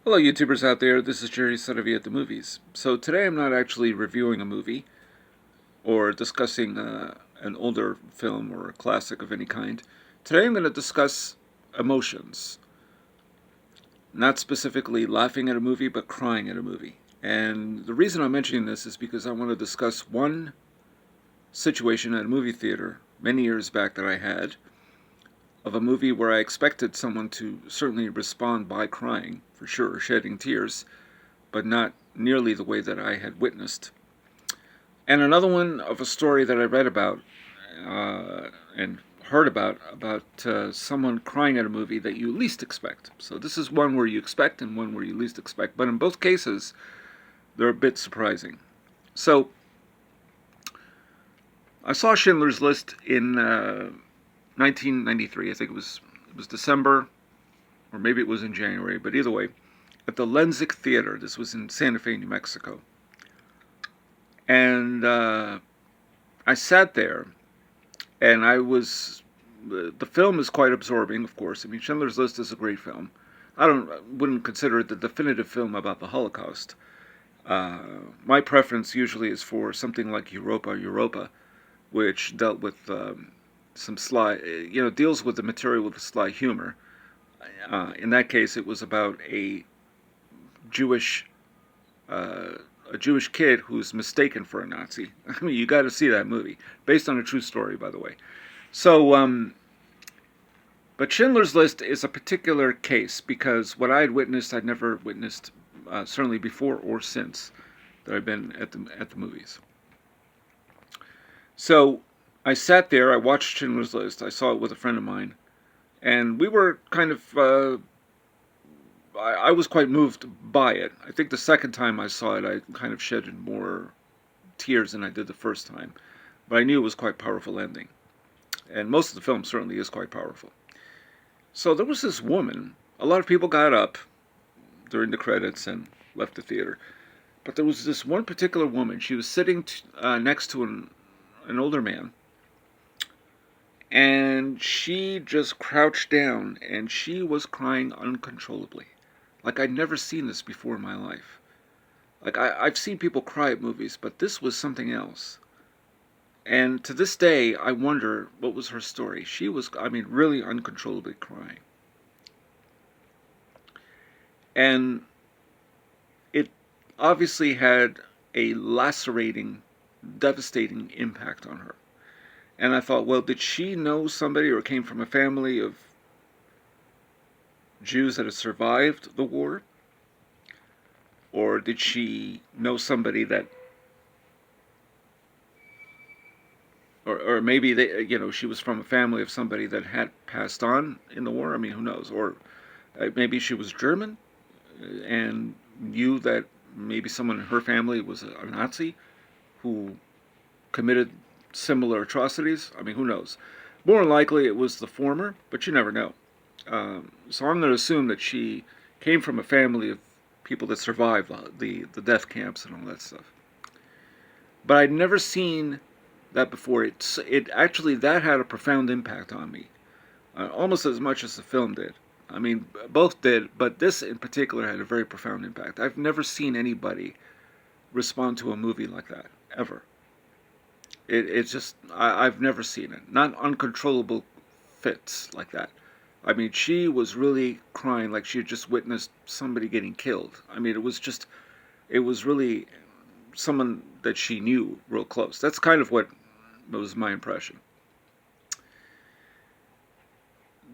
Hello, YouTubers out there. This is Jerry Sotovi at the movies. So today I'm not actually reviewing a movie or discussing an older film or a classic of any kind. Today I'm going to discuss emotions, not specifically laughing at a movie, but crying at a movie. And the reason I'm mentioning this is because I want to discuss one situation at a movie theater many years back that I had of a movie where I expected someone to certainly respond by crying, for sure, shedding tears, but not nearly the way that I had witnessed. And another one of a story that I read about and heard about someone crying at a movie that you least expect. So this is one where you expect and one where you least expect. But in both cases, they're a bit surprising. So I saw Schindler's List in 1993. I think it was December, or maybe it was in January. But either way, at the Lenzik Theater. This was in Santa Fe, New Mexico. And I sat there, and the film is quite absorbing, of course. I mean, Schindler's List is a great film. Wouldn't consider it the definitive film about the Holocaust. Uh, my preference usually is for something like Europa, which dealt with some deals with the material with a sly humor. In that case, it was about Jewish uh, a Jewish kid who's mistaken for a Nazi. I mean, you got to see that movie, based on a true story, by the way. So, but Schindler's List is a particular case because what I had witnessed, I'd never witnessed, certainly before or since that I've been at the movies. So, I sat there. I watched Schindler's List. I saw it with a friend of mine, and we were kind of I was quite moved by it. I think the second time I saw it, I kind of shedded more tears than I did the first time. But I knew it was quite powerful ending. And most of the film certainly is quite powerful. So there was this woman. A lot of people got up during the credits and left the theater. But there was this one particular woman. She was sitting next to an older man. And she just crouched down and she was crying uncontrollably. Like I'd never seen this before in my life. Like I've seen people cry at movies, but this was something else. And to this day, I wonder what was her story. She was, I mean, really uncontrollably crying. And it obviously had a lacerating, devastating impact on her. And I thought, well, did she know somebody or came from a family of Jews that had survived the war? Or did she know somebody that, or maybe she was from a family of somebody that had passed on in the war? I mean, who knows? Or maybe she was German and knew that maybe someone in her family was a Nazi who committed similar atrocities. I mean, who knows? More than likely, it was the former, but you never know. So I'm going to assume that she came from a family of people that survived the death camps and all that stuff. But I'd never seen that before. It actually that had a profound impact on me, almost as much as the film did. I mean, both did, but this in particular had a very profound impact. I've never seen anybody respond to a movie like that ever. It's just I've never seen it. Not uncontrollable fits like that. I mean, she was really crying like she had just witnessed somebody getting killed. I mean, it was really someone that she knew real close. That's kind of what was my impression.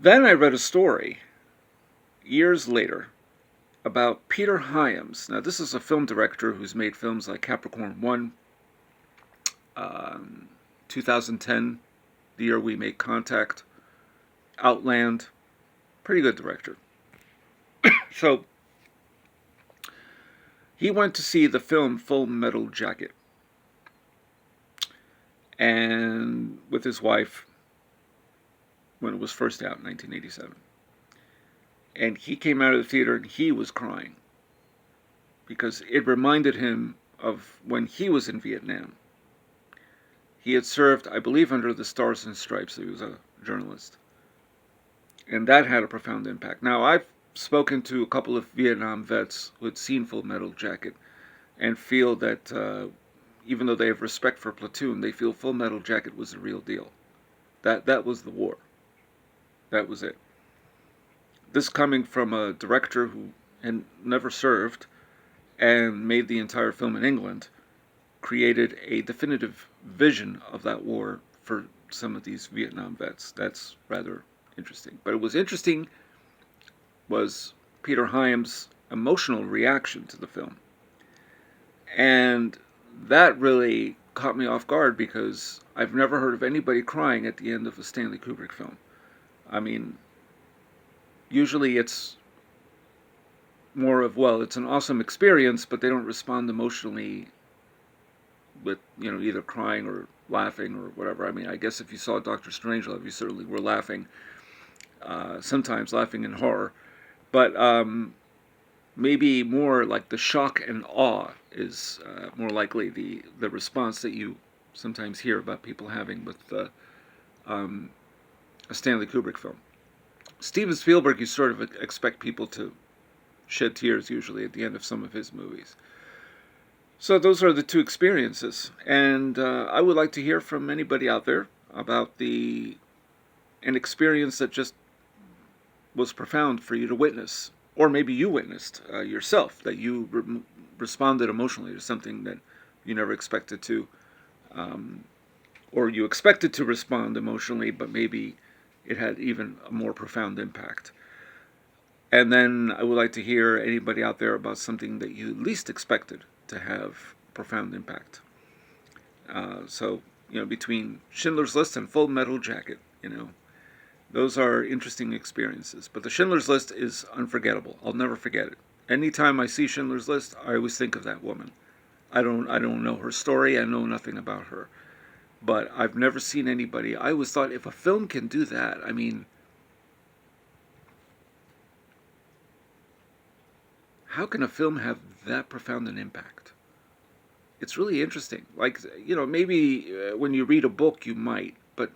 Then I read a story years later about Peter Hyams. Now, this is a film director who's made films like Capricorn 1, 2010, The Year We Make Contact, Outland. Pretty good director. So, he went to see the film Full Metal Jacket, and with his wife when it was first out in 1987. And he came out of the theater and he was crying because it reminded him of when he was in Vietnam. He had served, I believe, under the Stars and Stripes. He was a journalist. And that had a profound impact. Now, I've spoken to a couple of Vietnam vets who had seen Full Metal Jacket and feel that even though they have respect for Platoon, they feel Full Metal Jacket was the real deal. That was the war. That was it. This coming from a director who had never served and made the entire film in England, created a definitive vision of that war for some of these Vietnam vets. That's rather interesting. But it was interesting was Peter Hyams' emotional reaction to the film. And that really caught me off guard because I've never heard of anybody crying at the end of a Stanley Kubrick film. I mean, usually it's more of, well, it's an awesome experience, but they don't respond emotionally with, either crying or laughing or whatever. I mean, I guess if you saw Doctor Strangelove, you certainly were laughing, sometimes laughing in horror. But maybe more like the shock and awe is more likely the response that you sometimes hear about people having with um, a Stanley Kubrick film. Steven Spielberg, you sort of expect people to shed tears usually at the end of some of his movies. So those are the two experiences, and I would like to hear from anybody out there about an experience that just was profound for you to witness, or maybe you witnessed yourself, that you responded emotionally to something that you never expected to, um, or you expected to respond emotionally, but maybe it had even a more profound impact. And then I would like to hear anybody out there about something that you least expected to have profound impact. So, between Schindler's List and Full Metal Jacket, those are interesting experiences. But the Schindler's List is unforgettable. I'll never forget it. Anytime I see Schindler's List, I always think of that woman. I don't know her story. I know nothing about her. But I've never seen anybody. I always thought if a film can do that, I mean, how can a film have that profound an impact? It's really interesting. Like, maybe when you read a book, you might, but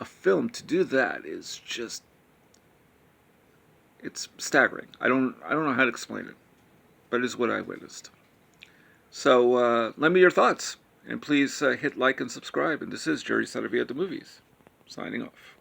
a film to do that is just, it's staggering. I don't know how to explain it, but it's what I witnessed. So lend me your thoughts, and please hit like and subscribe. And this is Jerry Sadovia at the Movies, signing off.